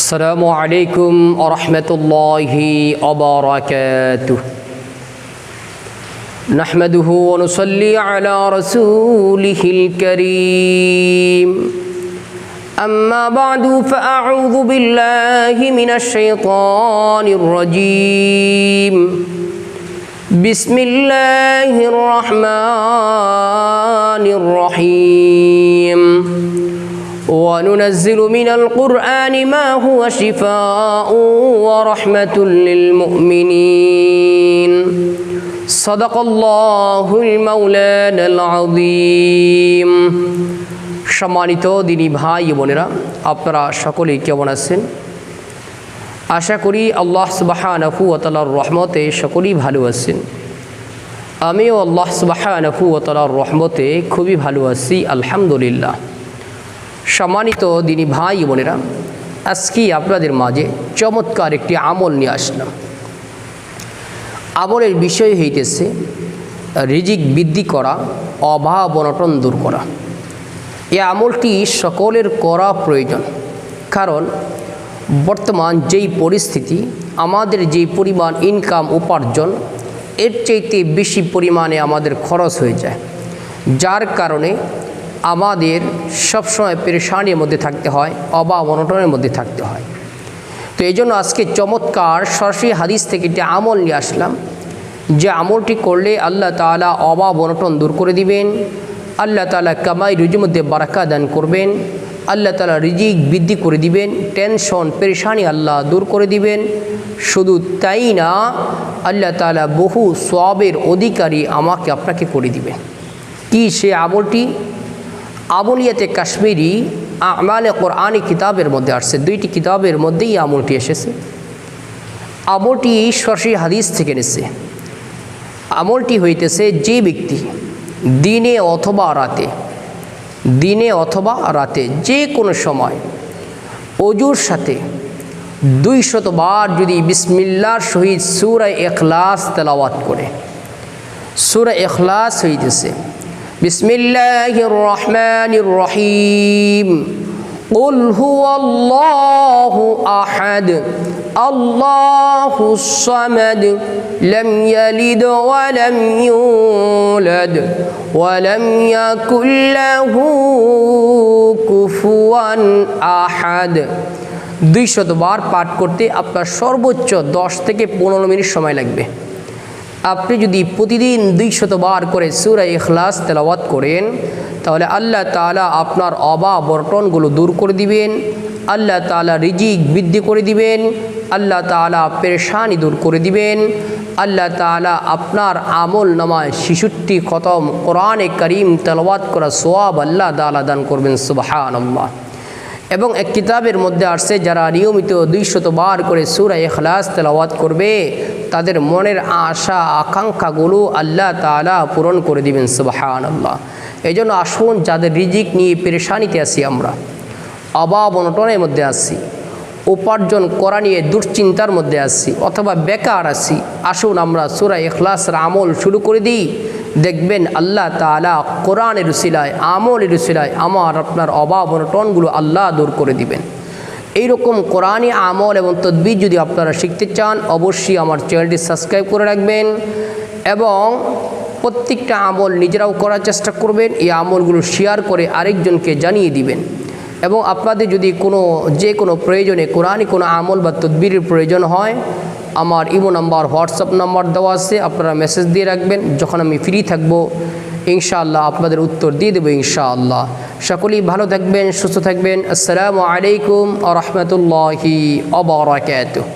السلام عليكم ورحمة الله وبركاته. نحمده ونصلي على رسوله الكريم. أما بعد فأعوذ بالله من الشيطان الرجيم. بسم الله الرحمن الرحيم. وننزل من القرآن ما هو شفاء ورحمة للمؤمنين. صدق الله المولانا العظيم. সম্মানিত দিনী ভাই বোনেরা, আপনারা সকলেই কেমন আছেন? আশা করি আল্লাহ সুবহানাহু ওয়া তাআলার রহমতে সকলেই ভালো আছেন। আমিও আল্লাহ সুবহানাহু ওয়া তাআলার রহমতে খুবই ভালো আছি, আলহামদুলিল্লাহ। সম্মানিত দিনী ভাই বোনেরা, আজকে আপনাদের মাঝে চমৎকার একটি আমল নিয়ে আসলাম। আমলের বিষয় হইতেছে রিজিক বৃদ্ধি করা, অভাব অনটন দূর করা। এই আমলটি সকলের করা প্রয়োজন, কারণ বর্তমান যেই পরিস্থিতি, আমাদের যেই পরিমাণ ইনকাম উপার্জন, এর চাইতে বেশি পরিমাণে আমাদের খরচ হয়ে যায়, যার কারণে আমাদের সবসময় পেরেশানির মধ্যে থাকতে হয়, অভাব অনটনের মধ্যে থাকতে হয়। তো এই জন্য আজকে চমৎকার সরাসরি হাদিস থেকে একটি আমল নিয়ে আসলাম, যে আমলটি করলে আল্লাহ তাআলা অভাব অনটন দূর করে দিবেন, আল্লাহ তাআলা কামাই রুজির মধ্যে বারাকা দান করবেন, আল্লাহ তাআলা রিজিক বৃদ্ধি করে দিবেন, টেনশন পেরেশানি আল্লাহ দূর করে দিবেন। শুধু তাই না, আল্লাহ তাআলা বহু সওয়াবের অধিকারী আমাকে আপনাকে করে দিবেন। কি সে আমলটি? আমলিয়াতে কাশ্মীরি আমালে কোরআনি কিতাবের মধ্যে আসছে, দুইটি কিতাবের মধ্যেই আমলটি এসেছে। আমলটি সরাসরি হাদিস থেকে এসেছে। আমলটি হইতেছে, যে ব্যক্তি দিনে অথবা রাতে যে কোনো সময় অজুর সাথে 200 বার যদি বিসমিল্লাহর সহিত সূরা ইখলাস তেলাওয়াত করে, সূরা ইখলাস হইতেছে বিসমিল্লাহির রহমানির রহিম, কুল হুয়াল্লাহু আহাদ, আল্লাহুস সামাদ, লাম ইয়ালিদ ওয়া লাম ইউলাদ ওয়া লাম ইয়াকুল লাহু কুফুয়ান আহাদ। 200 বার পাঠ করতে আপনার সর্বোচ্চ 10 থেকে 15 মিনিট সময় লাগবে। আপনি যদি প্রতিদিন 200 বার করে সূরা ইখলাস তেলাওয়াত করেন, তাহলে আল্লাহ তাআলা আপনার অভাব অনটনগুলো দূর করে দিবেন, আল্লাহ তাআলা রিজিক বৃদ্ধি করে দিবেন, আল্লাহ তাআলা পেরেশানি দূর করে দিবেন, আল্লাহ তাআলা আপনার আমল নামায় 66 খতম কোরআনে কারীম তেলাওয়াত করা সওয়াব আল্লাহ তাআলা দান করবেন, সুবহানাল্লাহ। এবং এক কিতাবের মধ্যে আসছে, যারা নিয়মিত 200 বার করে সূরা ইখলাস তেলাওয়াত করবে, তাদের মনের আশা আকাঙ্ক্ষাগুলো আল্লাহ তাআলা পূরণ করে দিবেন, সুবহানাল্লাহ। এই জন্য আসুন, যাদের রিজিক নিয়ে পেরেশানিতে আছি, আমরা অভাব অনটনের মধ্যে আছি, উপার্জন করা নিয়ে দুশ্চিন্তার মধ্যে আছি, অথবা বেকার আছি, আসুন আমরা সূরা ইখলাসের আমল শুরু করে দিই। দেখবেন আল্লাহ তাআলা কোরআনের উসিলায়, আমলের উসিলায় আমার আপনার অভাব অনটনগুলো আল্লাহ দূর করে দিবেন। এইরকম কোরআনি আমল এবং তদবির যদি আপনারা শিখতে চান, অবশ্যই আমার চ্যানেলটি সাবস্ক্রাইব করে রাখবেন এবং প্রত্যেকটা আমল নিজেরাও করার চেষ্টা করবেন। এই আমলগুলো শেয়ার করে আরেকজনকে জানিয়ে দিবেন। এবং আপনাদের যদি যে কোনো প্রয়োজনে কোরআনি কোনো আমল বা তদবিরের প্রয়োজন হয়, আমার ইমো নাম্বার, হোয়াটসঅ্যাপ নাম্বার দেওয়া আছে, আপনারা মেসেজ দিয়ে রাখবেন। যখন আমি ফ্রি থাকবো, ইনশাআল্লাহ আপনাদের উত্তর দিয়ে দেবো, ইনশাআল্লাহ। সকলেই ভালো থাকবেন, সুস্থ থাকবেন। আসসালামু আলাইকুম ওয়া রাহমাতুল্লাহি ওয়া বারাকাতুহু।